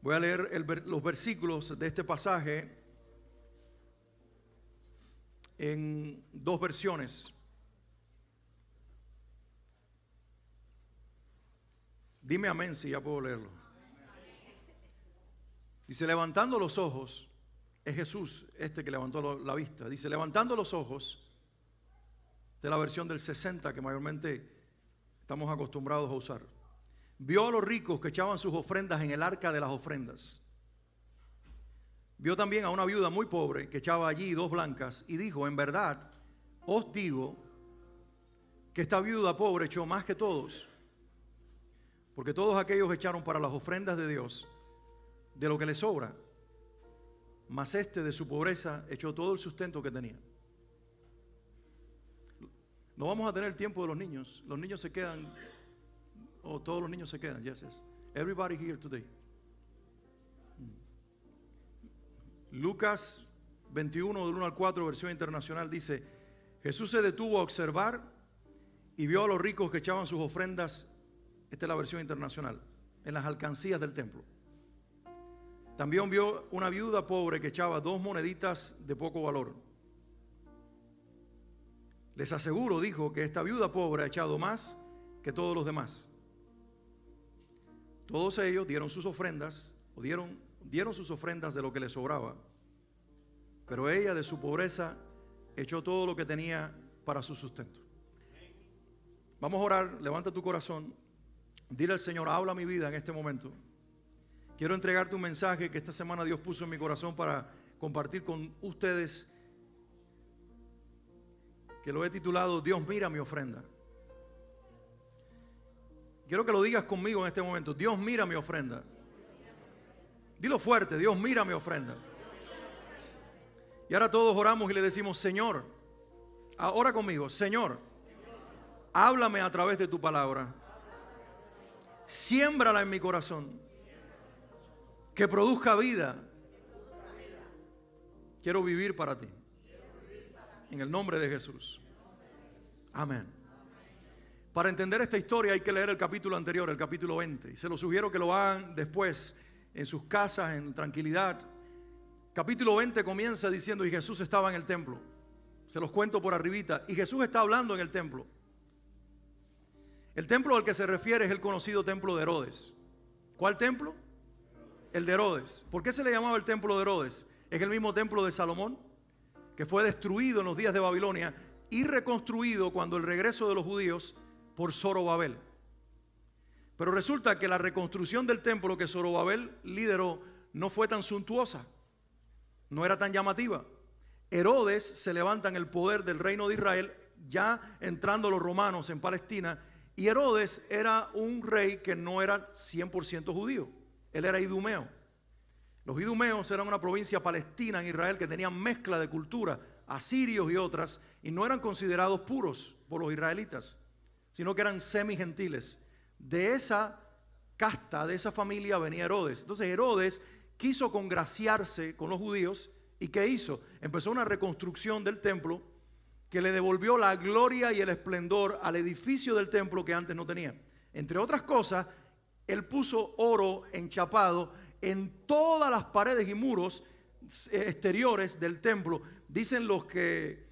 Voy a leer los versículos de este pasaje en dos versiones. Dime amén si ya puedo leerlo. Dice, levantando los ojos, es Jesús este que levantó la vista. Dice, levantando los ojos, de la versión del 60 que mayormente estamos acostumbrados a usar. Vio a los ricos que echaban sus ofrendas en el arca de las ofrendas. Vio también a una viuda muy pobre que echaba allí 2 blancas y dijo, en verdad os digo que esta viuda pobre echó más que todos, porque todos aquellos echaron para las ofrendas de Dios de lo que le sobra, mas este de su pobreza echó todo el sustento que tenía. No vamos a tener tiempo de los niños. Los niños se quedan, o todos los niños se quedan. Yes, yes. Everybody here today. Lucas 21, del 1 al 4, versión internacional, dice, Jesús se detuvo a observar y vio a los ricos que echaban sus ofrendas, esta es la versión internacional, en las alcancías del templo. También vio una viuda pobre que echaba 2 moneditas de poco valor. Les aseguro, dijo, que esta viuda pobre ha echado más que todos los demás. Todos ellos dieron sus ofrendas, o dieron sus ofrendas de lo que les sobraba. Pero ella de su pobreza echó todo lo que tenía para su sustento. Vamos a orar, levanta tu corazón, dile al Señor, habla mi vida en este momento. Quiero entregarte un mensaje que esta semana Dios puso en mi corazón para compartir con ustedes, que lo he titulado Dios mira mi ofrenda. Quiero que lo digas conmigo en este momento. Dios mira mi ofrenda. Dilo fuerte, Dios mira mi ofrenda. Y ahora todos oramos y le decimos, Señor, ora conmigo, Señor, háblame a través de tu palabra. Siémbrala en mi corazón. Que produzca vida. Quiero vivir para ti. En el nombre de Jesús. Amén. Para entender esta historia hay que leer el capítulo anterior, el capítulo 20. Y se lo sugiero que lo hagan después en sus casas, en tranquilidad. Capítulo 20 comienza diciendo, y Jesús estaba en el templo. Se los cuento por arribita. Y Jesús está hablando en el templo. El templo al que se refiere es el conocido templo de Herodes. ¿Cuál templo? El de Herodes. ¿Por qué se le llamaba el templo de Herodes? Es el mismo templo de Salomón, que fue destruido en los días de Babilonia y reconstruido cuando el regreso de los judíos por Zorobabel. Pero resulta que la reconstrucción del templo que Zorobabel lideró no fue tan suntuosa, no era tan llamativa. Herodes se levanta en el poder del reino de Israel, ya entrando los romanos en Palestina, y Herodes era un rey que no era 100% judío, él era idumeo. Los idumeos eran una provincia palestina en Israel que tenían mezcla de cultura, asirios y otras, y no eran considerados puros por los israelitas, sino que eran semigentiles. De esa casta, de esa familia venía Herodes. Entonces Herodes quiso congraciarse con los judíos, ¿y qué hizo? Empezó una reconstrucción del templo que le devolvió la gloria y el esplendor al edificio del templo que antes no tenía. Entre otras cosas, él puso oro enchapado en todas las paredes y muros exteriores del templo. Dicen los que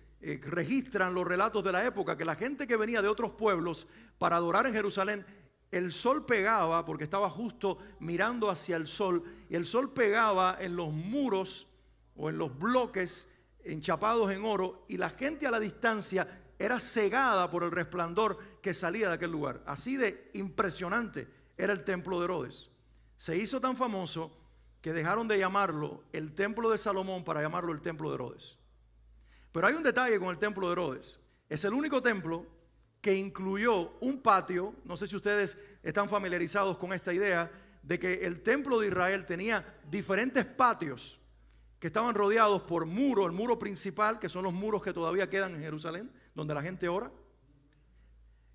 registran los relatos de la época que la gente que venía de otros pueblos para adorar en Jerusalén, el sol pegaba, porque estaba justo mirando hacia el sol, y el sol pegaba en los muros o en los bloques enchapados en oro, y la gente a la distancia era cegada por el resplandor que salía de aquel lugar. Así de impresionante era el templo de Herodes. Se hizo tan famoso que dejaron de llamarlo el templo de Salomón para llamarlo el templo de Herodes. Pero hay un detalle con el templo de Herodes. Es el único templo que incluyó un patio. No sé si ustedes están familiarizados con esta idea de que el templo de Israel tenía diferentes patios que estaban rodeados por muro, el muro principal, que son los muros que todavía quedan en Jerusalén, donde la gente ora.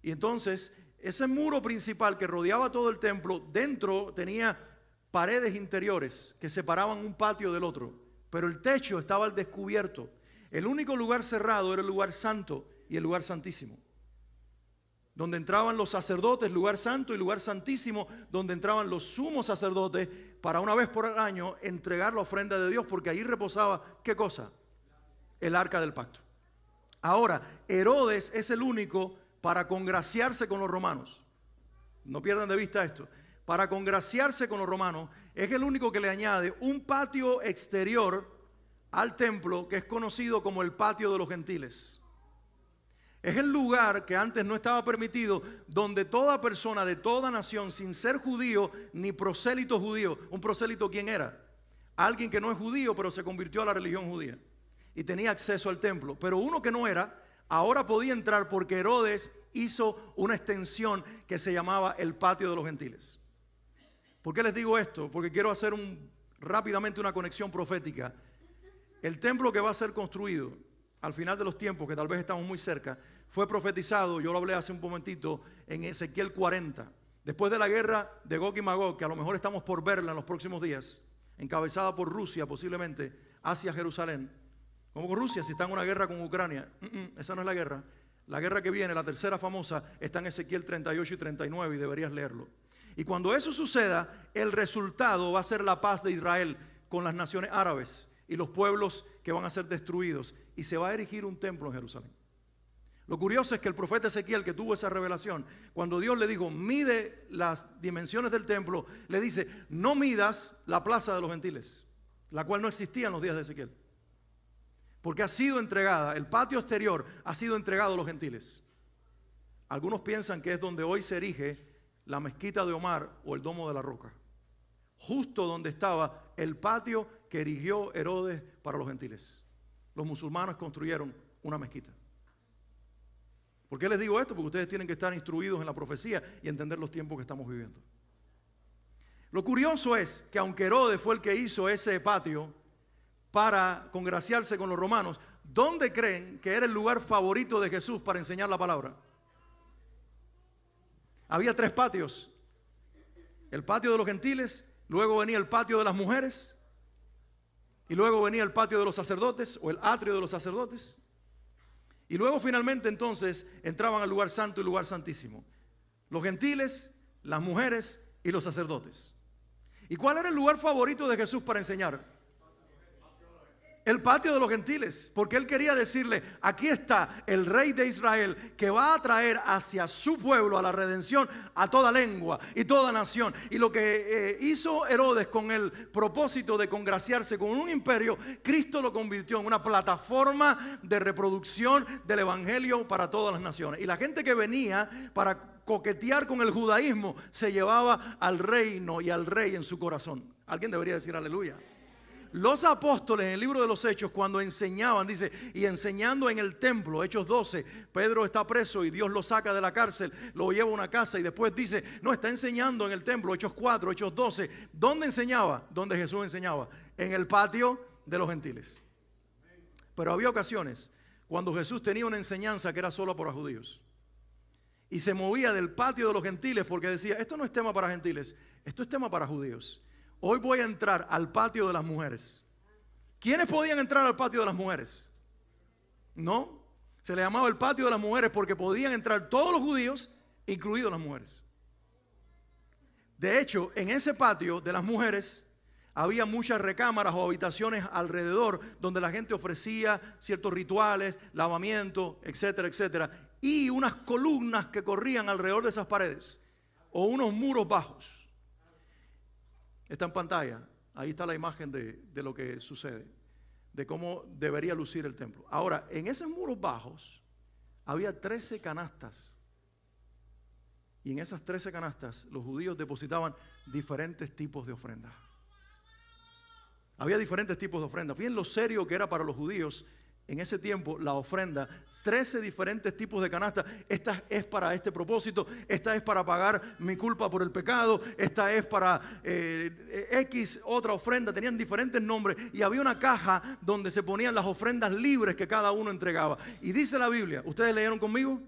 Y entonces ese muro principal que rodeaba todo el templo, dentro tenía paredes interiores que separaban un patio del otro, pero el techo estaba al descubierto. El único lugar cerrado era el lugar santo y el lugar santísimo. donde entraban los sacerdotes, lugar santo, y lugar santísimo, donde entraban los sumos sacerdotes, para una vez por año entregar la ofrenda de Dios, porque ahí reposaba, ¿qué cosa? El arca del pacto. Ahora, Herodes es el único para congraciarse con los romanos. No pierdan de vista esto. Para congraciarse con los romanos, es el único que le añade un patio exterior al templo que es conocido como el patio de los gentiles. Es el lugar que antes no estaba permitido, donde toda persona de toda nación, sin ser judío ni prosélito judío. ¿Un prosélito quién era? Alguien que no es judío, pero se convirtió a la religión judía y tenía acceso al templo. Pero uno que no era, ahora podía entrar, porque Herodes hizo una extensión que se llamaba el patio de los gentiles. ¿Por qué les digo esto? Porque quiero hacer rápidamente una conexión profética. El templo que va a ser construido al final de los tiempos, que tal vez estamos muy cerca, fue profetizado, yo lo hablé hace un momentito, en Ezequiel 40. Después de la guerra de Gog y Magog, que a lo mejor estamos por verla en los próximos días, encabezada por Rusia posiblemente, hacia Jerusalén. ¿Cómo con Rusia? Si está en una guerra con Ucrania. Esa no es la guerra. La guerra que viene, la tercera famosa, está en Ezequiel 38 y 39 y deberías leerlo. Y cuando eso suceda, el resultado va a ser la paz de Israel con las naciones árabes y los pueblos que van a ser destruidos, y se va a erigir un templo en Jerusalén. Lo curioso es que el profeta Ezequiel, que tuvo esa revelación, cuando Dios le dijo, mide las dimensiones del templo, le dice, no midas la plaza de los gentiles, la cual no existía en los días de Ezequiel, porque ha sido entregada, el patio exterior ha sido entregado a los gentiles. Algunos piensan que es donde hoy se erige la mezquita de Omar o el domo de la roca, justo donde estaba el patio que erigió Herodes para los gentiles. Los musulmanes construyeron una mezquita. ¿Por qué les digo esto? Porque ustedes tienen que estar instruidos en la profecía y entender los tiempos que estamos viviendo. Lo curioso es que aunque Herodes fue el que hizo ese patio para congraciarse con los romanos, ¿dónde creen que era el lugar favorito de Jesús para enseñar la palabra? Había 3 patios. El patio de los gentiles, luego venía el patio de las mujeres, y luego venía el patio de los sacerdotes, o el atrio de los sacerdotes. Y luego finalmente entonces entraban al lugar santo y lugar santísimo. Los gentiles, las mujeres y los sacerdotes. ¿Y cuál era el lugar favorito de Jesús para enseñar? El patio de los gentiles, porque él quería decirle, aquí está el rey de Israel que va a traer hacia su pueblo a la redención a toda lengua y toda nación. Y lo que hizo Herodes con el propósito de congraciarse con un imperio, Cristo lo convirtió en una plataforma de reproducción del evangelio para todas las naciones. Y la gente que venía para coquetear con el judaísmo se llevaba al reino y al rey en su corazón. Alguien debería decir aleluya. Los apóstoles en el libro de los Hechos, cuando enseñaban, dice, y enseñando en el templo, Hechos 12, Pedro está preso y Dios lo saca de la cárcel, lo lleva a una casa, y después dice, no, está enseñando en el templo, Hechos 4, Hechos 12. ¿Dónde enseñaba? Donde Jesús enseñaba, en el patio de los gentiles. Pero había ocasiones cuando Jesús tenía una enseñanza que era solo para judíos, y se movía del patio de los gentiles porque decía, esto no es tema para gentiles, esto es tema para judíos. Hoy voy a entrar al patio de las mujeres. ¿Quiénes podían entrar al patio de las mujeres? No, se le llamaba el patio de las mujeres porque podían entrar todos los judíos, incluidos las mujeres. De hecho, en ese patio de las mujeres había muchas recámaras o habitaciones alrededor donde la gente ofrecía ciertos rituales, lavamiento, etcétera, etcétera, y unas columnas que corrían alrededor de esas paredes o unos muros bajos. Está en pantalla, ahí está la imagen de lo que sucede, de cómo debería lucir el templo. Ahora, en esos muros bajos había 13 canastas, y en esas 13 canastas los judíos depositaban diferentes tipos de ofrendas. Había diferentes tipos de ofrendas. Fíjense lo serio que era para los judíos en ese tiempo la ofrenda. 13 diferentes tipos de canastas. Esta es para este propósito, esta es para pagar mi culpa por el pecado, esta es para X otra ofrenda. Tenían diferentes nombres y había una caja donde se ponían las ofrendas libres que cada uno entregaba. Y dice la Biblia, ¿ustedes leyeron conmigo?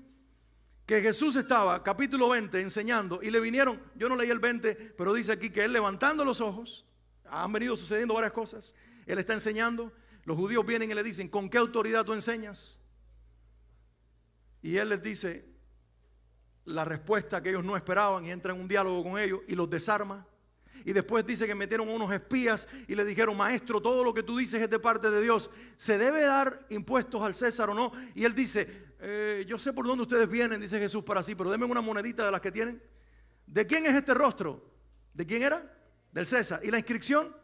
Que Jesús estaba, capítulo 20, enseñando, y le vinieron, yo no leí el 20, pero dice aquí que él levantando los ojos, han venido sucediendo varias cosas, él está enseñando, los judíos vienen y le dicen, ¿con qué autoridad tú enseñas? Y él les dice, la respuesta que ellos no esperaban y entra en un diálogo con ellos y los desarma. Y después dice que metieron a unos espías y le dijeron: maestro, todo lo que tú dices es de parte de Dios. ¿Se debe dar impuestos al César o no? Y él dice: yo sé por dónde ustedes vienen, dice Jesús, para sí, pero denme una monedita de las que tienen. ¿De quién es este rostro? ¿De quién era? Del César. ¿Y la inscripción?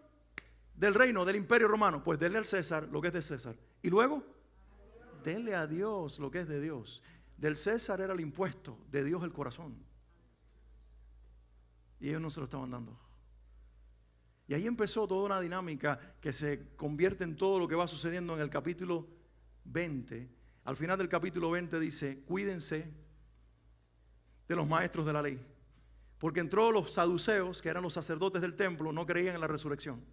Del reino, del imperio romano. Pues denle al César lo que es de César. Y luego, denle a Dios lo que es de Dios. Del César era el impuesto, de Dios el corazón. Y ellos no se lo estaban dando. Y ahí empezó toda una dinámica que se convierte en todo lo que va sucediendo en el capítulo 20. Al final del capítulo 20 dice: cuídense de los maestros de la ley. Porque entró los saduceos, que eran los sacerdotes del templo, no creían en la resurrección.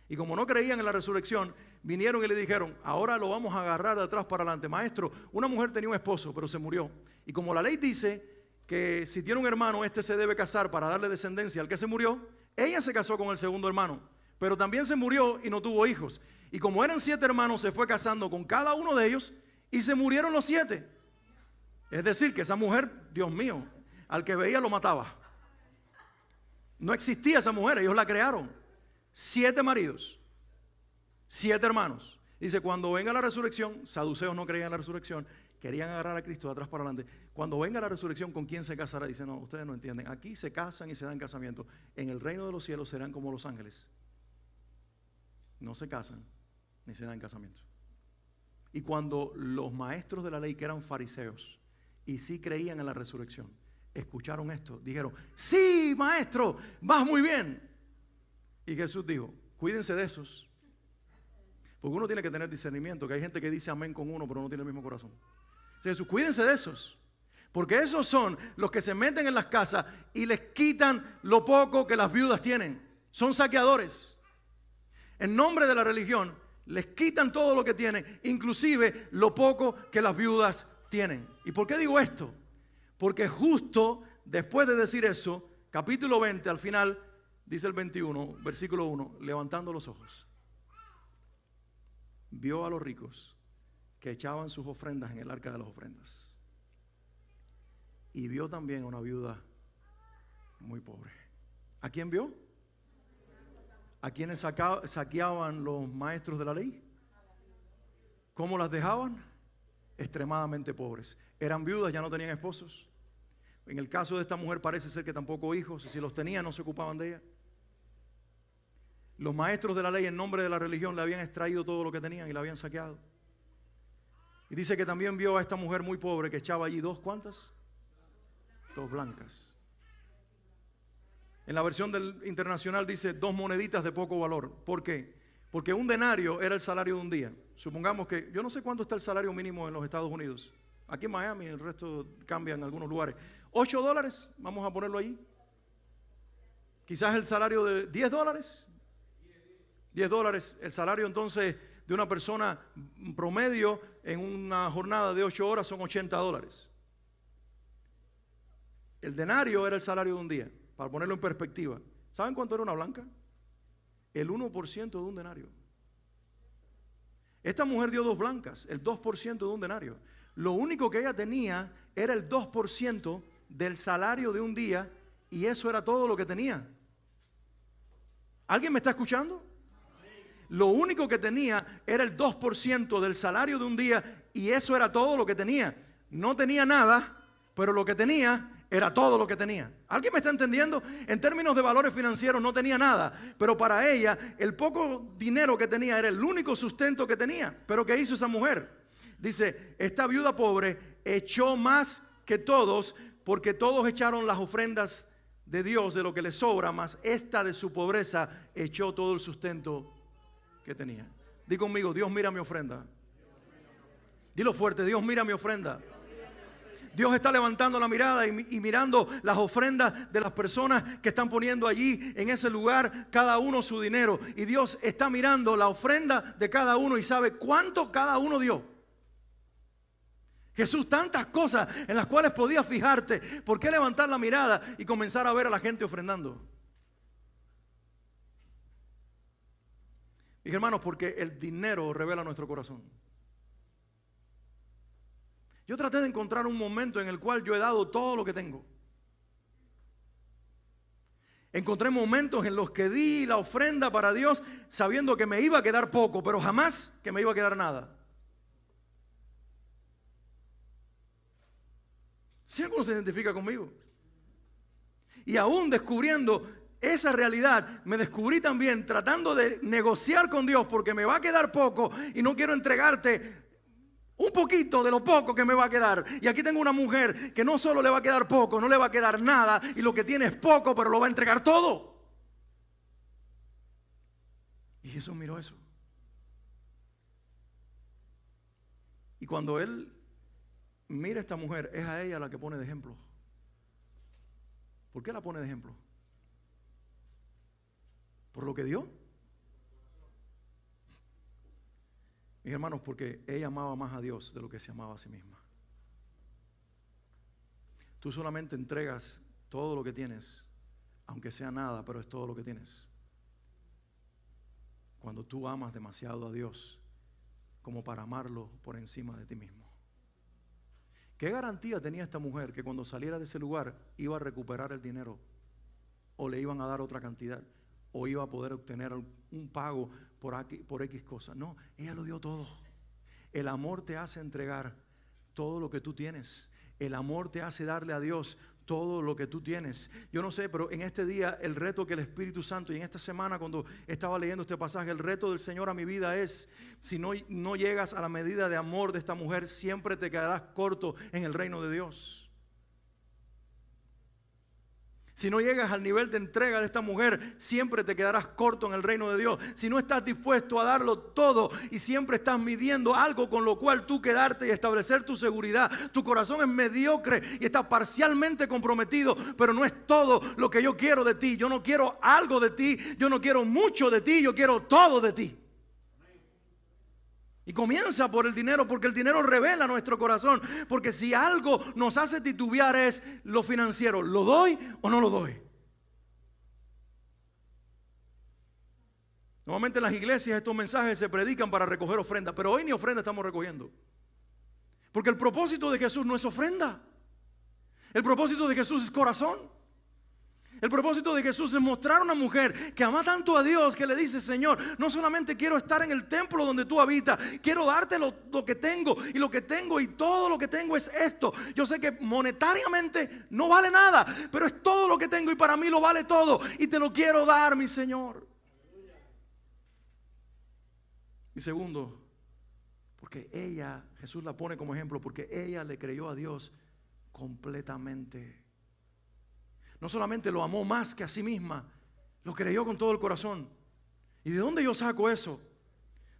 Y como no creían en la resurrección, vinieron y le dijeron: ahora lo vamos a agarrar de atrás para adelante. Maestro, una mujer tenía un esposo, pero se murió. Y como la ley dice que si tiene un hermano, este se debe casar para darle descendencia al que se murió, ella se casó con el segundo hermano, pero también se murió y no tuvo hijos. Y como eran 7 hermanos, se fue casando con cada uno de ellos y se murieron los 7. Es decir, que esa mujer, Dios mío, al que veía lo mataba. No existía esa mujer, ellos la crearon. 7 maridos, 7 hermanos. Dice: cuando venga la resurrección, saduceos no creían en la resurrección, querían agarrar a Cristo de atrás para adelante. Cuando venga la resurrección, ¿con quién se casará? Dice: no, ustedes no entienden. Aquí se casan y se dan casamiento. En el reino de los cielos serán como los ángeles. No se casan ni se dan casamiento. Y cuando los maestros de la ley, que eran fariseos y sí creían en la resurrección, escucharon esto, dijeron: sí, maestro, vas muy bien. Y Jesús dijo: cuídense de esos. Porque uno tiene que tener discernimiento, que hay gente que dice amén con uno, pero no tiene el mismo corazón. Dice Jesús: cuídense de esos. Porque esos son los que se meten en las casas y les quitan lo poco que las viudas tienen. Son saqueadores. En nombre de la religión, les quitan todo lo que tienen, inclusive lo poco que las viudas tienen. ¿Y por qué digo esto? Porque justo después de decir eso, capítulo 20, al final, dice el 21, versículo 1, levantando los ojos, vio a los ricos que echaban sus ofrendas en el arca de las ofrendas. Y vio también a una viuda muy pobre. ¿A quién vio? ¿A quienes saqueaban los maestros de la ley? ¿Cómo las dejaban? Extremadamente pobres. Eran viudas, ya no tenían esposos. En el caso de esta mujer parece ser que tampoco hijos, y si los tenía no se ocupaban de ella. Los maestros de la ley, en nombre de la religión, le habían extraído todo lo que tenían y la habían saqueado. Y dice que también vio a esta mujer muy pobre que echaba allí ¿cuántas? 2 blancas. En la versión del Internacional dice 2 moneditas de poco valor. ¿Por qué? Porque un denario era el salario de un día. Supongamos que, yo no sé cuánto está el salario mínimo en los Estados Unidos. Aquí en Miami, el resto cambia en algunos lugares. $8, vamos a ponerlo allí. Quizás el salario de $10. $10, el salario entonces de una persona promedio en una jornada de 8 horas son $80. El denario era el salario de un día, para ponerlo en perspectiva. ¿Saben cuánto era una blanca? El 1% de un denario. Esta mujer dio 2 blancas, el 2% de un denario. Lo único que ella tenía era el 2% del salario de un día, y eso era todo lo que tenía. ¿Alguien me está escuchando? Lo único que tenía era el 2% del salario de un día, y eso era todo lo que tenía. No tenía nada, pero lo que tenía era todo lo que tenía. ¿Alguien me está entendiendo? En términos de valores financieros no tenía nada, pero para ella el poco dinero que tenía era el único sustento que tenía. ¿Pero qué hizo esa mujer? Dice: esta viuda pobre echó más que todos, porque todos echaron las ofrendas de Dios de lo que le sobra, mas esta de su pobreza echó todo el sustento que tenía. Di conmigo: Dios mira mi ofrenda. Dilo fuerte: Dios mira mi ofrenda. Dios está levantando la mirada y mirando las ofrendas de las personas que están poniendo allí en ese lugar, cada uno su dinero. Y Dios está mirando la ofrenda de cada uno y sabe cuánto cada uno dio. Jesús, tantas cosas en las cuales podías fijarte. ¿Por qué levantar la mirada y comenzar a ver a la gente ofrendando? Y hermanos, porque el dinero revela nuestro corazón. Yo traté de encontrar un momento en el cual yo he dado todo lo que tengo. Encontré momentos en los que di la ofrenda para Dios sabiendo que me iba a quedar poco, pero jamás que me iba a quedar nada. ¿Sí alguno se identifica conmigo? Y aún descubriendo esa realidad, me descubrí también tratando de negociar con Dios porque me va a quedar poco y no quiero entregarte un poquito de lo poco que me va a quedar. Y aquí tengo una mujer que no solo le va a quedar poco, no le va a quedar nada y lo que tiene es poco, pero lo va a entregar todo. Y Jesús miró eso. Y cuando Él mira a esta mujer, es a ella la que pone de ejemplo. ¿Por qué la pone de ejemplo? ¿Por lo que dio? Mis hermanos, porque ella amaba más a Dios de lo que se amaba a sí misma. Tú solamente entregas todo lo que tienes, aunque sea nada, pero es todo lo que tienes, cuando tú amas demasiado a Dios como para amarlo por encima de ti mismo. ¿Qué garantía tenía esta mujer que cuando saliera de ese lugar iba a recuperar el dinero? ¿O le iban a dar otra cantidad? ¿O iba a poder obtener un pago por X cosas? No, ella lo dio todo. El amor te hace entregar todo lo que tú tienes. El amor te hace darle a Dios todo lo que tú tienes. Yo no sé, pero en este día el reto que el Espíritu Santo, y en esta semana cuando estaba leyendo este pasaje, el reto del Señor a mi vida es: si no llegas a la medida de amor de esta mujer, siempre te quedarás corto en el reino de Dios. Si no llegas al nivel de entrega de esta mujer, siempre te quedarás corto en el reino de Dios. Si no estás dispuesto a darlo todo y siempre estás midiendo algo con lo cual tú quedarte y establecer tu seguridad, tu corazón es mediocre y está parcialmente comprometido, pero no es todo lo que yo quiero de ti. Yo no quiero algo de ti, yo no quiero mucho de ti, yo quiero todo de ti. Y comienza por el dinero, porque el dinero revela nuestro corazón. Porque si algo nos hace titubear es lo financiero. ¿Lo doy o no lo doy? Normalmente en las iglesias estos mensajes se predican para recoger ofrenda, pero hoy ni ofrenda estamos recogiendo. Porque el propósito de Jesús no es ofrenda. El propósito de Jesús es corazón. El propósito de Jesús es mostrar a una mujer que ama tanto a Dios, que le dice: Señor, no solamente quiero estar en el templo donde tú habitas, quiero darte lo que tengo, y lo que tengo y todo lo que tengo es esto. Yo sé que monetariamente no vale nada, pero es todo lo que tengo y para mí lo vale todo, y te lo quiero dar, mi Señor. Y segundo, porque ella, Jesús la pone como ejemplo, porque ella le creyó a Dios completamente. No solamente lo amó más que a sí misma, lo creyó con todo el corazón. ¿Y de dónde yo saco eso?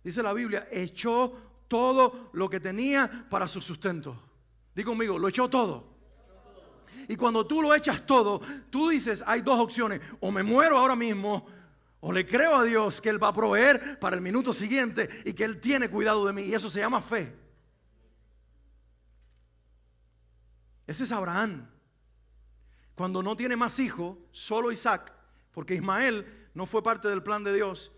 Dice la Biblia: echó todo lo que tenía para su sustento. Diga conmigo, lo echó todo. Y cuando tú lo echas todo, tú dices: hay dos opciones, o me muero ahora mismo, o le creo a Dios que Él va a proveer para el minuto siguiente y que Él tiene cuidado de mí. Y eso se llama fe. Ese es Abraham. Cuando no tiene más hijos, solo Isaac, porque Ismael no fue parte del plan de Dios.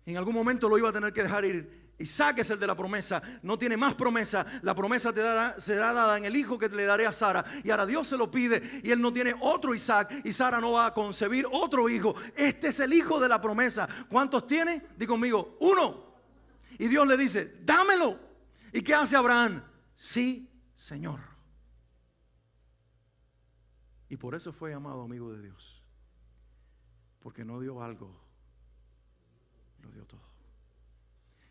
En algún momento lo iba a tener que dejar ir. Isaac es el de la promesa, no tiene más promesa. La promesa será dada en el hijo que le daré a Sara. Y ahora Dios se lo pide y él no tiene otro Isaac, y Sara no va a concebir otro hijo. Este es el hijo de la promesa. ¿Cuántos tiene? Di conmigo, uno. Y Dios le dice: dámelo. ¿Y qué hace Abraham? Sí, Señor. Y por eso fue llamado amigo de Dios, porque no dio algo, lo dio todo.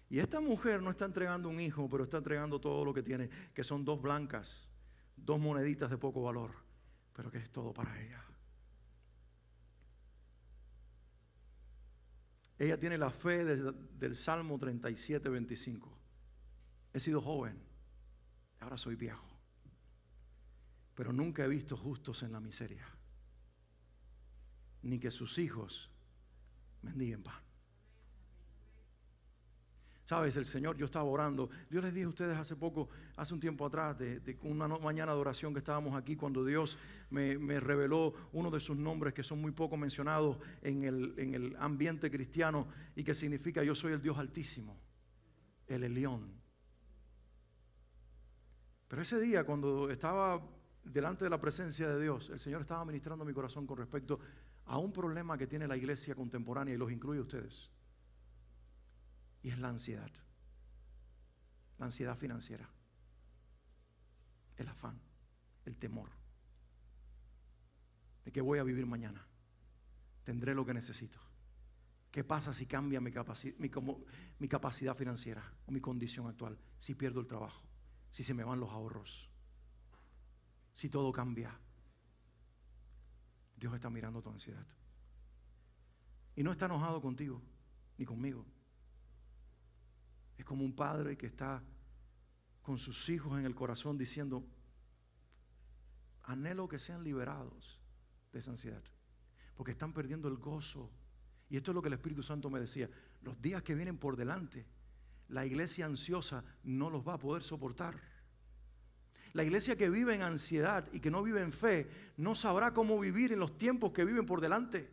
Y esta mujer no está entregando un hijo, pero está entregando todo lo que tiene, que son dos blancas, dos moneditas de poco valor, pero que es todo para ella. Ella tiene la fe del Salmo 37, 25. He sido joven, ahora soy viejo, pero nunca he visto justos en la miseria, ni que sus hijos mendiguen pan. Sabes, el Señor, yo estaba orando. Yo les dije a ustedes hace un tiempo atrás, de una mañana de oración que estábamos aquí, cuando Dios me reveló uno de sus nombres que son muy poco mencionados en el ambiente cristiano, y que significa: yo soy el Dios Altísimo, el Elión. Pero ese día, cuando estaba delante de la presencia de Dios, el Señor estaba ministrando mi corazón con respecto a un problema que tiene la iglesia contemporánea, y los incluye a ustedes. Y es la ansiedad. La ansiedad financiera. El afán. El temor. ¿De qué voy a vivir mañana? ¿Tendré lo que necesito? ¿Qué pasa si cambia mi capacidad financiera o mi condición actual? Si pierdo el trabajo, si se me van los ahorros, si todo cambia. Dios está mirando tu ansiedad. Y no está enojado contigo, ni conmigo. Es como un padre que está con sus hijos en el corazón diciendo: anhelo que sean liberados de esa ansiedad, porque están perdiendo el gozo. Y esto es lo que el Espíritu Santo me decía: los días que vienen por delante, la iglesia ansiosa no los va a poder soportar. La iglesia que vive en ansiedad y que no vive en fe no sabrá cómo vivir en los tiempos que viven por delante.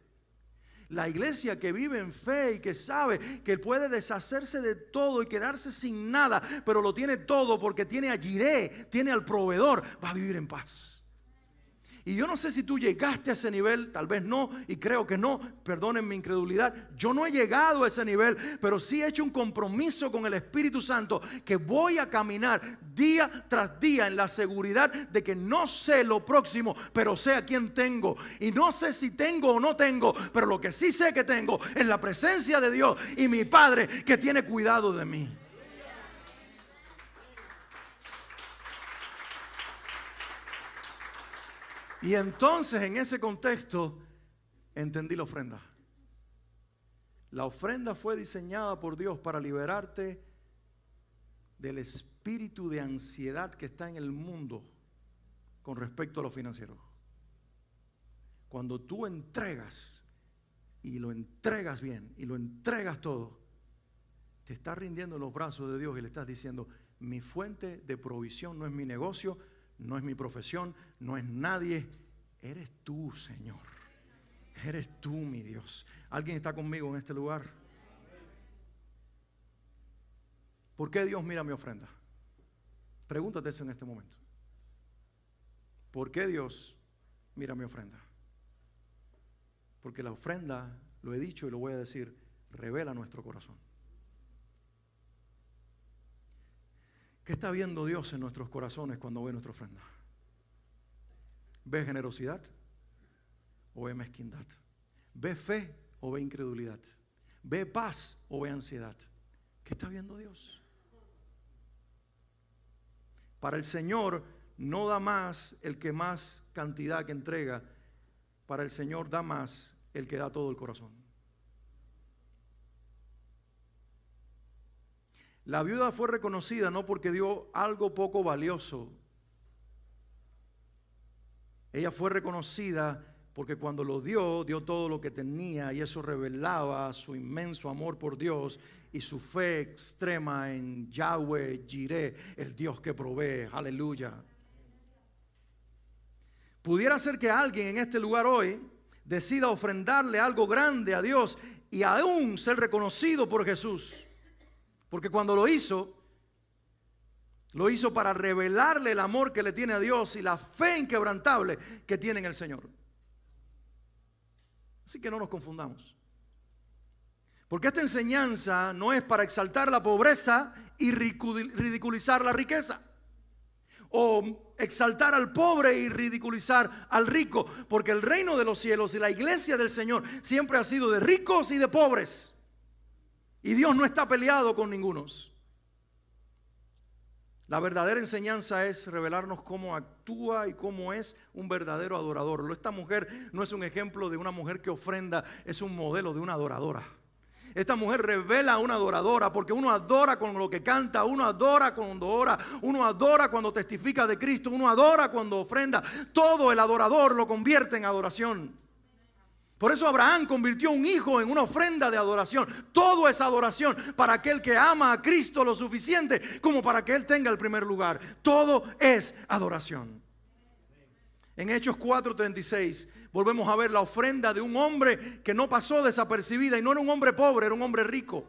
La iglesia que vive en fe y que sabe que puede deshacerse de todo y quedarse sin nada, pero lo tiene todo porque tiene a Jireh, tiene al proveedor, va a vivir en paz. Y yo no sé si tú llegaste a ese nivel, tal vez no, y creo que no, perdonen mi incredulidad. Yo no he llegado a ese nivel, pero sí he hecho un compromiso con el Espíritu Santo que voy a caminar día tras día en la seguridad de que no sé lo próximo, pero sé a quién tengo. Y no sé si tengo o no tengo, pero lo que sí sé que tengo es la presencia de Dios y mi Padre que tiene cuidado de mí. Y entonces en ese contexto entendí la ofrenda. La ofrenda fue diseñada por Dios para liberarte del espíritu de ansiedad que está en el mundo con respecto a lo financiero. Cuando tú entregas y lo entregas bien y lo entregas todo, te estás rindiendo en los brazos de Dios y le estás diciendo: mi fuente de provisión no es mi negocio, no es mi profesión, no es nadie, eres tú, Señor. Eres tú, mi Dios. ¿Alguien está conmigo en este lugar? ¿Por qué Dios mira mi ofrenda? Pregúntate eso en este momento. ¿Por qué Dios mira mi ofrenda? Porque la ofrenda, lo he dicho y lo voy a decir, revela nuestro corazón. ¿Qué está viendo Dios en nuestros corazones cuando ve nuestra ofrenda? ¿Ve generosidad o ve mezquindad? ¿Ve fe o ve incredulidad? ¿Ve paz o ve ansiedad? ¿Qué está viendo Dios? Para el Señor no da más el que más cantidad que entrega. Para el Señor da más el que da todo el corazón. La viuda fue reconocida no porque dio algo poco valioso. Ella fue reconocida porque cuando lo dio, dio todo lo que tenía, y eso revelaba su inmenso amor por Dios y su fe extrema en Yahweh Jireh, el Dios que provee. Aleluya. Pudiera ser que alguien en este lugar hoy decida ofrendarle algo grande a Dios y aún ser reconocido por Jesús. Porque cuando lo hizo para revelarle el amor que le tiene a Dios y la fe inquebrantable que tiene en el Señor. Así que no nos confundamos. Porque esta enseñanza no es para exaltar la pobreza y ridiculizar la riqueza. O exaltar al pobre y ridiculizar al rico. Porque el reino de los cielos y la iglesia del Señor siempre ha sido de ricos y de pobres. Y Dios no está peleado con ningunos. La verdadera enseñanza es revelarnos cómo actúa y cómo es un verdadero adorador. Esta mujer no es un ejemplo de una mujer que ofrenda, es un modelo de una adoradora. Esta mujer revela a una adoradora, porque uno adora con lo que canta, uno adora cuando ora, uno adora cuando testifica de Cristo, uno adora cuando ofrenda. Todo el adorador lo convierte en adoración. Por eso Abraham convirtió un hijo en una ofrenda de adoración. Todo es adoración para aquel que ama a Cristo lo suficiente como para que Él tenga el primer lugar. Todo es adoración. En Hechos 4:36 volvemos a ver la ofrenda de un hombre que no pasó desapercibida, y no era un hombre pobre, era un hombre rico.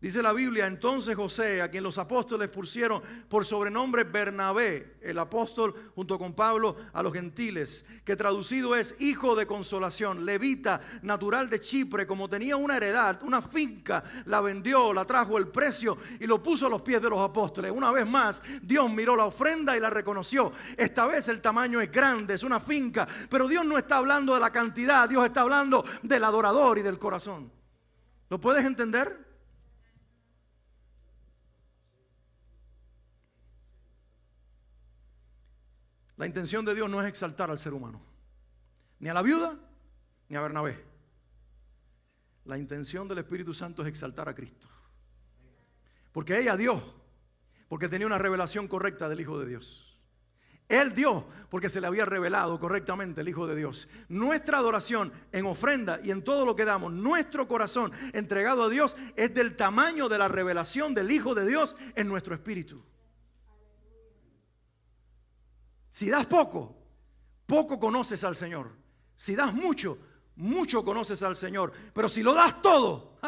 Dice la Biblia, entonces José, a quien los apóstoles pusieron por sobrenombre Bernabé, el apóstol junto con Pablo a los gentiles, que traducido es hijo de consolación, levita, natural de Chipre, como tenía una heredad, una finca, la vendió, la trajo el precio y lo puso a los pies de los apóstoles. Una vez más, Dios miró la ofrenda y la reconoció. Esta vez el tamaño es grande, es una finca, pero Dios no está hablando de la cantidad, Dios está hablando del adorador y del corazón. ¿Lo puedes entender? La intención de Dios no es exaltar al ser humano, ni a la viuda, ni a Bernabé. La intención del Espíritu Santo es exaltar a Cristo. Porque ella dio, porque tenía una revelación correcta del Hijo de Dios. Él dio, porque se le había revelado correctamente el Hijo de Dios. Nuestra adoración en ofrenda y en todo lo que damos, nuestro corazón entregado a Dios, es del tamaño de la revelación del Hijo de Dios en nuestro espíritu. Si das poco, poco conoces al Señor. Si das mucho, mucho conoces al Señor. Pero si lo das todo,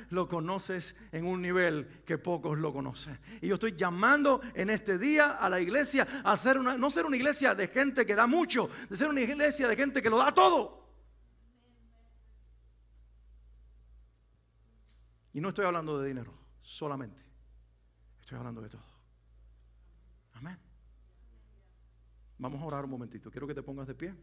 lo conoces en un nivel que pocos lo conocen. Y yo estoy llamando en este día a la iglesia a ser no ser una iglesia de gente que da mucho, de ser una iglesia de gente que lo da todo. Y no estoy hablando de dinero solamente. Estoy hablando de todo. Amén. Vamos a orar un momentito. Quiero que te pongas de pie.